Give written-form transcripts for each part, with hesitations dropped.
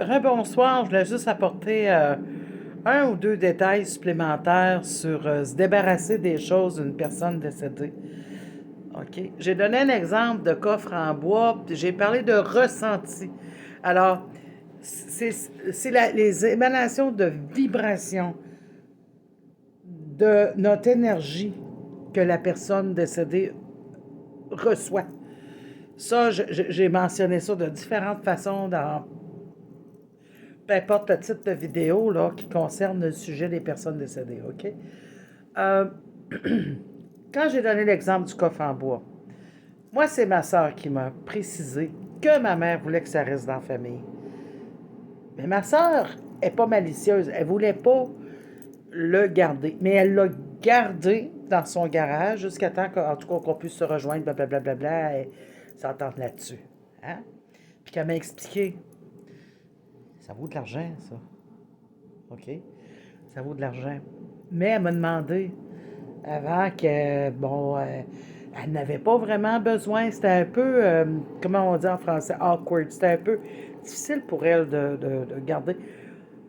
Rebonsoir, je voulais juste apporter un ou deux détails supplémentaires sur se débarrasser des choses d'une personne décédée. OK. J'ai donné un exemple de coffre en bois, puis j'ai parlé de ressenti. Alors, les émanations de vibration de notre énergie que la personne décédée reçoit. Ça, j'ai mentionné ça de différentes façons dans peu importe le type de vidéo là, qui concerne le sujet des personnes décédées, OK? Euh, Quand j'ai donné l'exemple du coffre en bois, moi, c'est ma sœur qui m'a précisé que ma mère voulait que ça reste dans la famille. Mais ma sœur est pas malicieuse. Elle voulait pas le garder. Mais elle l'a gardé dans son garage jusqu'à temps qu'en tout cas qu'on puisse se rejoindre, blablabla, et s'entendre là-dessus. Hein? Puis qu'elle m'a expliqué, ça vaut de l'argent, ça. OK? Ça vaut de l'argent. Mais elle m'a demandé avant que, bon, elle n'avait pas vraiment besoin. C'était un peu, comment on dit en français, awkward. C'était un peu difficile pour elle de garder.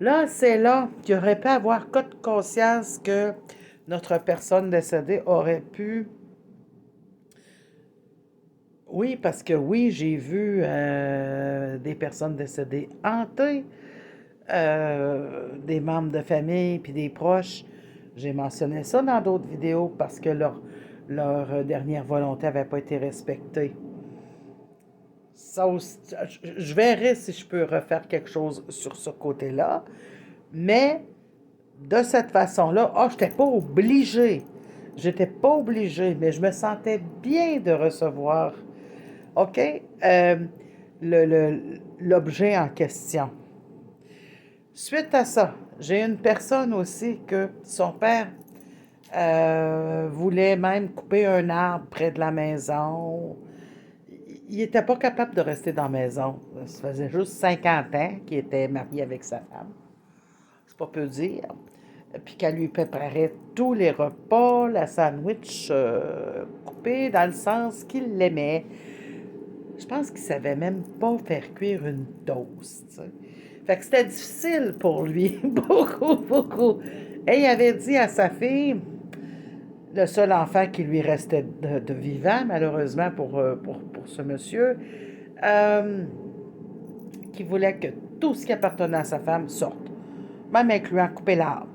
Là, c'est là qu'il aurait pu avoir cas de conscience que notre personne décédée aurait pu. Oui, parce que oui, j'ai vu des personnes décédées hanter des membres de famille puis des proches. J'ai mentionné ça dans d'autres vidéos parce que leur dernière volonté n'avait pas été respectée. Ça aussi, je verrai si je peux refaire quelque chose sur ce côté-là. Mais de cette façon-là, je n'étais pas obligée. J'étais pas obligée, mais je me sentais bien de recevoir, OK, l'objet en question. Suite à ça, j'ai une personne aussi que son père voulait même couper un arbre près de la maison. Il n'était pas capable de rester dans la maison. Ça faisait juste 50 ans qu'il était marié avec sa femme. C'est pas peu dire. Puis qu'elle lui préparait tous les repas, la sandwich coupée dans le sens qu'il l'aimait. Je pense qu'il savait même pas faire cuire une toast, tu sais. Fait que c'était difficile pour lui, beaucoup, beaucoup. Et il avait dit à sa fille, le seul enfant qui lui restait de vivant, malheureusement pour ce monsieur, euh, qui voulait que tout ce qui appartenait à sa femme sorte, même incluant couper l'arbre.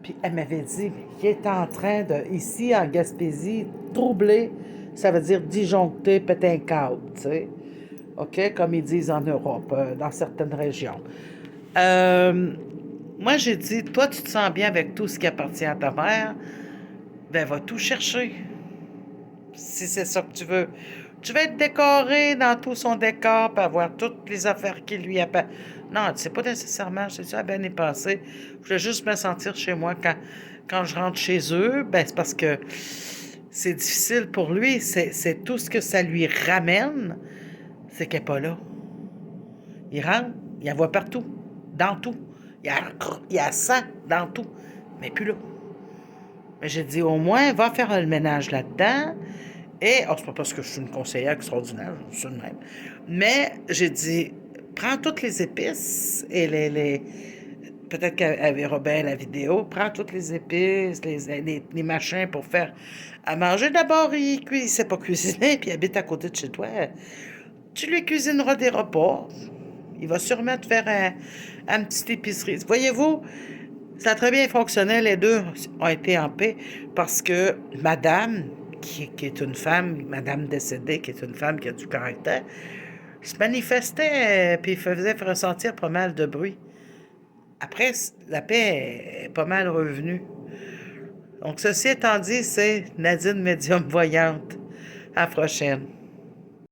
Puis elle m'avait dit, il est en train de, ici en Gaspésie, troubler, ça veut dire disjoncter, péter un câble, tu sais. OK, comme ils disent en Europe, dans certaines régions. Euh, Moi, j'ai dit, toi, tu te sens bien avec tout ce qui appartient à ta mère, ben, va tout chercher, si c'est ça que tu veux. Tu vas être décoré dans tout son décor, puis avoir toutes les affaires qui lui appartiennent. Non, c'est pas nécessairement, je dis, bien y passer. Je voulais juste me sentir chez moi quand je rentre chez eux, ben, c'est parce que c'est difficile pour lui. C'est tout ce que ça lui ramène, c'est qu'elle n'est pas là. Il rentre, il la voit partout, dans tout. Il y a ça dans tout, mais plus là. Mais j'ai dit, au moins, va faire le ménage là-dedans. Et, c'est pas parce que je suis une conseillère extraordinaire, je suis de même. Mais j'ai dit, prends toutes les épices et peut-être qu'elle verra bien la vidéo, prends toutes les épices, les machins pour faire à manger. D'abord, il sait pas cuisiner, puis il habite à côté de chez toi. Tu lui cuisineras des repas. Il va sûrement te faire un petite épicerie. Voyez-vous, ça a très bien fonctionné. Les deux ont été en paix parce que madame, qui est une femme, madame décédée, qui est une femme qui a du caractère, se manifestait puis faisait ressentir pas mal de bruit. Après, la paix est pas mal revenue. Donc, ceci étant dit, c'est Nadine Médium Voyante. À la prochaine.